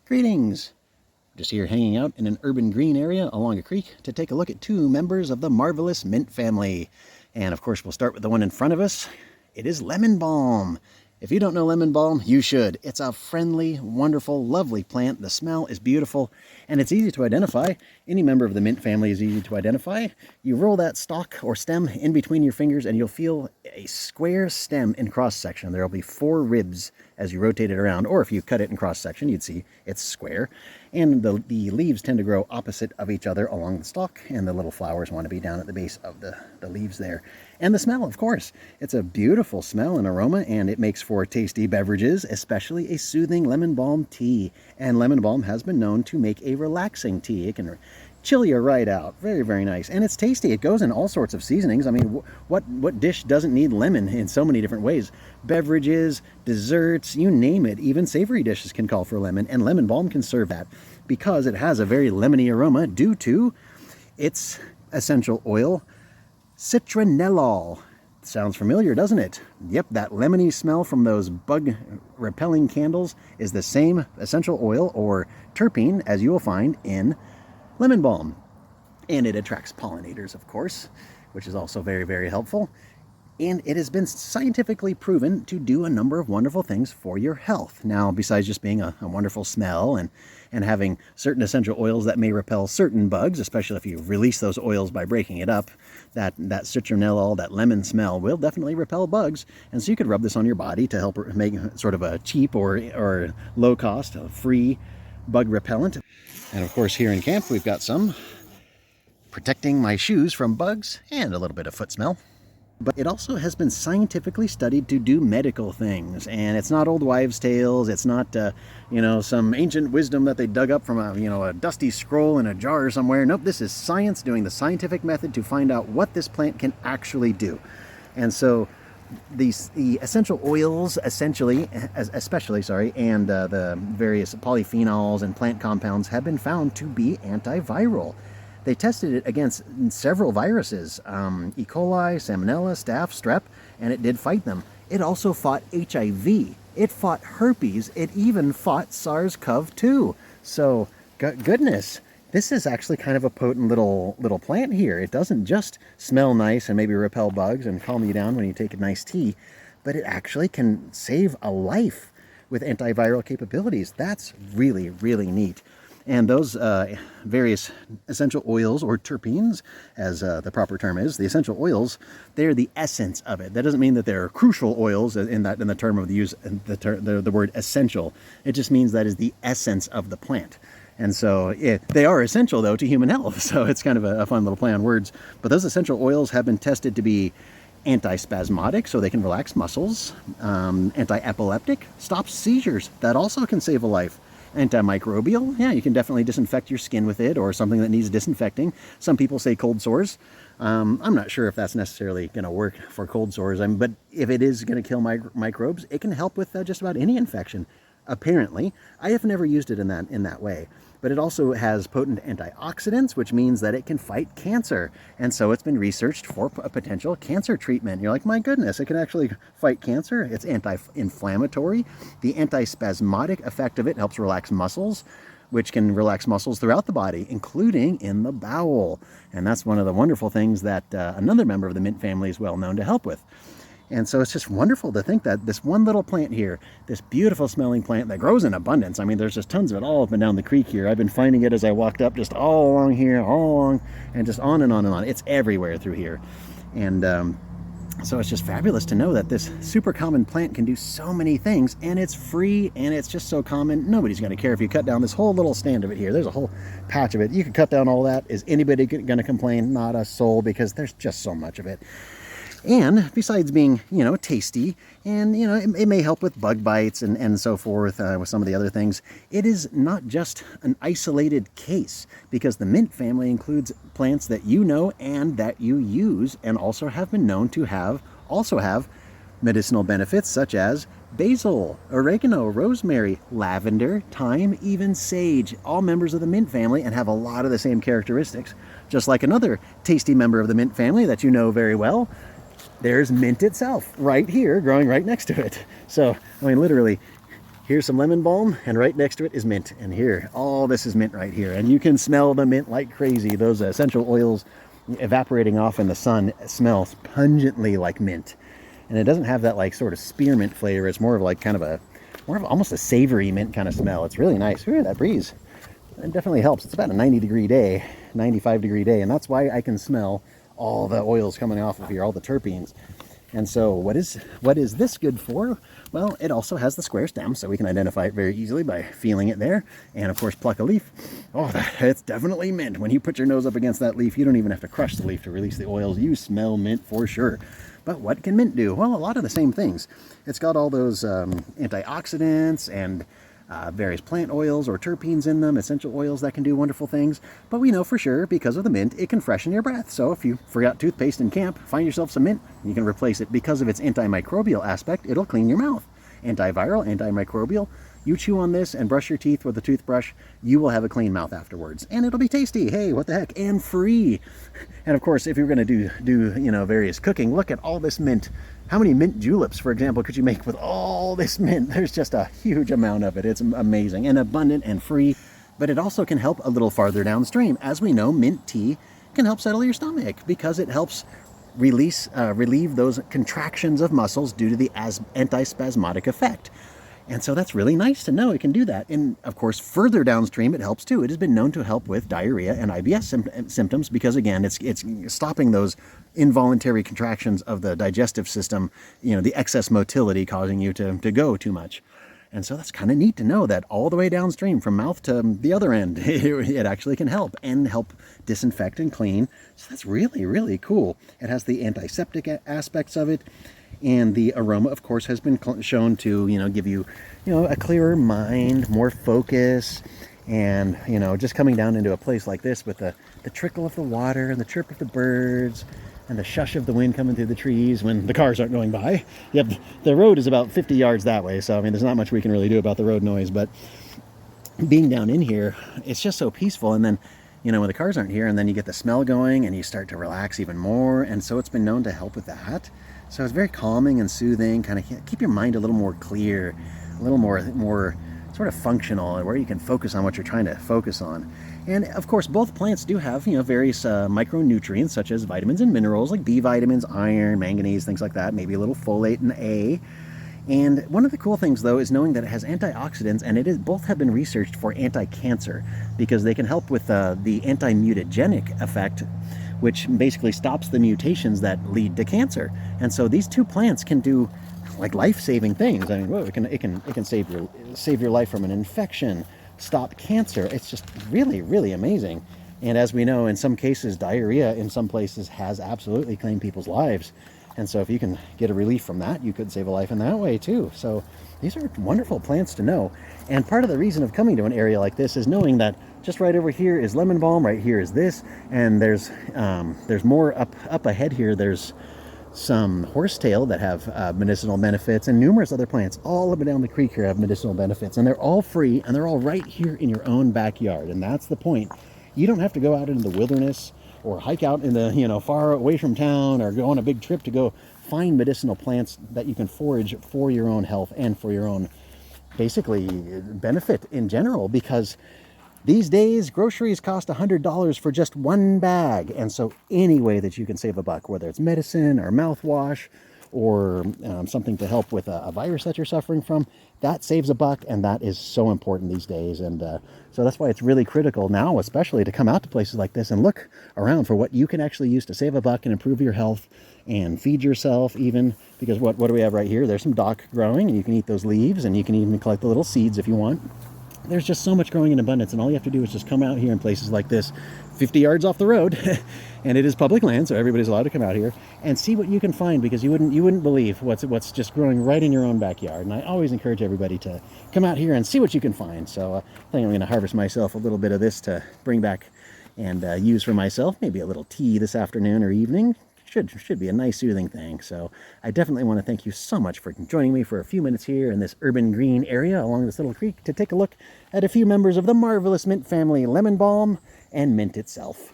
Greetings! Just here hanging out in an urban green area along a creek to take a look at two members of the marvelous mint family. And of course, we'll start with the one in front of us. It is lemon balm. If you don't know lemon balm, you should. It's a friendly, wonderful, lovely plant. The smell is beautiful, and it's easy to identify. Any member of the mint family is easy to identify. You roll that stalk or stem in between your fingers, and you'll feel a square stem in cross-section. There will be 4 ribs as you rotate it around, or if you cut it in cross-section, you'd see it's square. And the leaves tend to grow opposite of each other along the stalk, and the little flowers want to be down at the base of the leaves there. And the smell, of course. It's a beautiful smell and aroma, and it makes for tasty beverages, especially a soothing lemon balm tea. And lemon balm has been known to make a relaxing tea. It can chill you right out. Very, very nice. And it's tasty. It goes in all sorts of seasonings. I mean, what dish doesn't need lemon in so many different ways? Beverages, desserts, you name it. Even savory dishes can call for lemon, and lemon balm can serve that because it has a very lemony aroma due to its essential oil, citronellol. Sounds familiar, doesn't it? Yep, that lemony smell from those bug-repelling candles is the same essential oil or terpene as you will find in lemon balm. And it attracts pollinators, of course, which is also very, very helpful. And it has been scientifically proven to do a number of wonderful things for your health. Now, besides just being a wonderful smell and having certain essential oils that may repel certain bugs, especially if you release those oils by breaking it up, that citronellol, that lemon smell will definitely repel bugs. And so you could rub this on your body to help make sort of a cheap or low cost, free bug repellent. And of course, here in camp, we've got some protecting my shoes from bugs and a little bit of foot smell. But it also has been scientifically studied to do medical things, and it's not old wives' tales. It's not, some ancient wisdom that they dug up from a dusty scroll in a jar somewhere. Nope, this is science doing the scientific method to find out what this plant can actually do. And so the essential oils, especially, and the various polyphenols and plant compounds have been found to be antiviral. They tested it against several viruses, E. coli, salmonella, staph, strep, and it did fight them. It also fought HIV. It fought herpes. It even fought SARS-CoV-2. So, goodness, this is actually kind of a potent little plant here. It doesn't just smell nice and maybe repel bugs and calm you down when you take a nice tea, but it actually can save a life with antiviral capabilities. That's really, really neat. And those various essential oils, or terpenes, as the proper term is, the essential oils, they're the essence of it. That doesn't mean that they're crucial oils in the term of the use, the word essential. It just means that is the essence of the plant. And so they are essential, though, to human health. So it's kind of a fun little play on words. But those essential oils have been tested to be antispasmodic, so they can relax muscles, anti-epileptic, stops seizures. That also can save a life. Antimicrobial, yeah, you can definitely disinfect your skin with it, or something that needs disinfecting. Some people say cold sores. I'm not sure if that's necessarily going to work for cold sores, but if it is going to kill microbes, it can help with just about any infection. Apparently, I have never used it in that way. But it also has potent antioxidants, which means that it can fight cancer. And so it's been researched for a potential cancer treatment. You're like, my goodness, it can actually fight cancer. It's anti-inflammatory. The antispasmodic effect of it helps relax muscles, which can relax muscles throughout the body, including in the bowel. And that's one of the wonderful things that another member of the mint family is well known to help with. And so it's just wonderful to think that this one little plant here, this beautiful smelling plant that grows in abundance. I mean, there's just tons of it all up and down the creek here. I've been finding it as I walked up, just all along here, all along, and just on and on and on. It's everywhere through here. And so it's just fabulous to know that this super common plant can do so many things, and it's free, and it's just so common. Nobody's going to care if you cut down this whole little stand of it here. There's a whole patch of it. You can cut down all that. Is anybody going to complain? Not a soul, because there's just so much of it. And besides being, tasty, and, it may help with bug bites and so forth with some of the other things, it is not just an isolated case, because the mint family includes plants that you know and that you use, and also have been known to have medicinal benefits such as basil, oregano, rosemary, lavender, thyme, even sage, all members of the mint family and have a lot of the same characteristics. Just like another tasty member of the mint family that you know very well, there's mint itself right here growing right next to it. So, I mean, literally, Here's some lemon balm, and right next to it is mint. And here, all this is mint right here. And you can smell the mint like crazy. Those essential oils evaporating off in the sun smells pungently like mint. And it doesn't have that like sort of spearmint flavor. It's more of like kind of a, more of almost a savory mint kind of smell. It's really nice. Ooh, that breeze. It definitely helps. It's about a 90-degree day, 95-degree day. And that's why I can smell all the oils coming off of here, all the terpenes. And so what is this good for? Well, it also has the square stem, so we can identify it very easily by feeling it there. And of course, pluck a leaf. Oh, it's definitely mint. When you put your nose up against that leaf, you don't even have to crush the leaf to release the oils. You smell mint for sure. But what can mint do? Well, a lot of the same things. It's got all those antioxidants and various plant oils or terpenes in them, essential oils that can do wonderful things. But we know for sure, because of the mint, it can freshen your breath. So if you forgot toothpaste in camp, find yourself some mint. You can replace it. Because of its antimicrobial aspect, it'll clean your mouth. Antiviral, antimicrobial. You chew on this and brush your teeth with a toothbrush, you will have a clean mouth afterwards. And it'll be tasty. Hey, what the heck? And free. And of course, if you're going to do you know, various cooking, look at all this mint. How many mint juleps, for example, could you make with all this mint? There's just a huge amount of it. It's amazing and abundant and free. But it also can help a little farther downstream. As we know, mint tea can help settle your stomach because it helps relieve those contractions of muscles due to the antispasmodic effect. And so that's really nice to know it can do that. And of course, further downstream, it helps too. It has been known to help with diarrhea and IBS symptoms because, again, it's stopping those involuntary contractions of the digestive system, you know, the excess motility causing you to go too much. And so that's kind of neat to know that all the way downstream from mouth to the other end, it actually can help and help disinfect and clean. So that's really, really cool. It has the antiseptic aspects of it. And the aroma, of course, has been shown to, you know, give you, you know, a clearer mind, more focus. And, you know, just coming down into a place like this with the trickle of the water and the chirp of the birds and the shush of the wind coming through the trees when the cars aren't going by. Yep, the road is about 50 yards that way. So, I mean, there's not much we can really do about the road noise. But being down in here, it's just so peaceful. And then, you know, when the cars aren't here, and then you get the smell going and you start to relax even more. And so it's been known to help with that. So it's very calming and soothing, kind of keep your mind a little more clear, a little more sort of functional, where you can focus on what you're trying to focus on. And of course, both plants do have, you know, various micronutrients such as vitamins and minerals like B vitamins, iron, manganese, things like that, maybe a little folate and A. And one of the cool things, though, is knowing that it has antioxidants, and both have been researched for anti-cancer because they can help with the anti-mutagenic effect, which basically stops the mutations that lead to cancer. And so these two plants can do like life-saving things. I mean, whoa, it can save your life from an infection, stop cancer. It's just really, really amazing. And as we know, in some cases, diarrhea in some places has absolutely claimed people's lives. And so if you can get a relief from that, you could save a life in that way too. So these are wonderful plants to know. And part of the reason of coming to an area like this is knowing that just right over here is lemon balm, right here is this, and there's more up ahead here. There's some horsetail that have medicinal benefits, and numerous other plants all up and down the creek here have medicinal benefits, and they're all free, and they're all right here in your own backyard. And that's the point. You don't have to go out into the wilderness or hike out in the, you know, far away from town, or go on a big trip to go find medicinal plants that you can forage for your own health and for your own, basically, benefit in general. Because these days, groceries cost $100 for just one bag. And so any way that you can save a buck, whether it's medicine or mouthwash or something to help with a virus that you're suffering from, that saves a buck, and that is so important these days. And so that's why it's really critical now, especially, to come out to places like this and look around for what you can actually use to save a buck and improve your health and feed yourself even. Because what do we have right here? There's some dock growing, and you can eat those leaves, and you can even collect the little seeds if you want. There's just so much growing in abundance, and all you have to do is just come out here in places like this, 50 yards off the road, and it is public land, so everybody's allowed to come out here and see what you can find, because you wouldn't believe what's just growing right in your own backyard. And I always encourage everybody to come out here and see what you can find. So I think I'm going to harvest myself a little bit of this to bring back and use for myself, maybe a little tea this afternoon or evening. Should be a nice soothing thing. So I definitely want to thank you so much for joining me for a few minutes here in this urban green area along this little creek to take a look at a few members of the marvelous mint family, lemon balm and mint itself.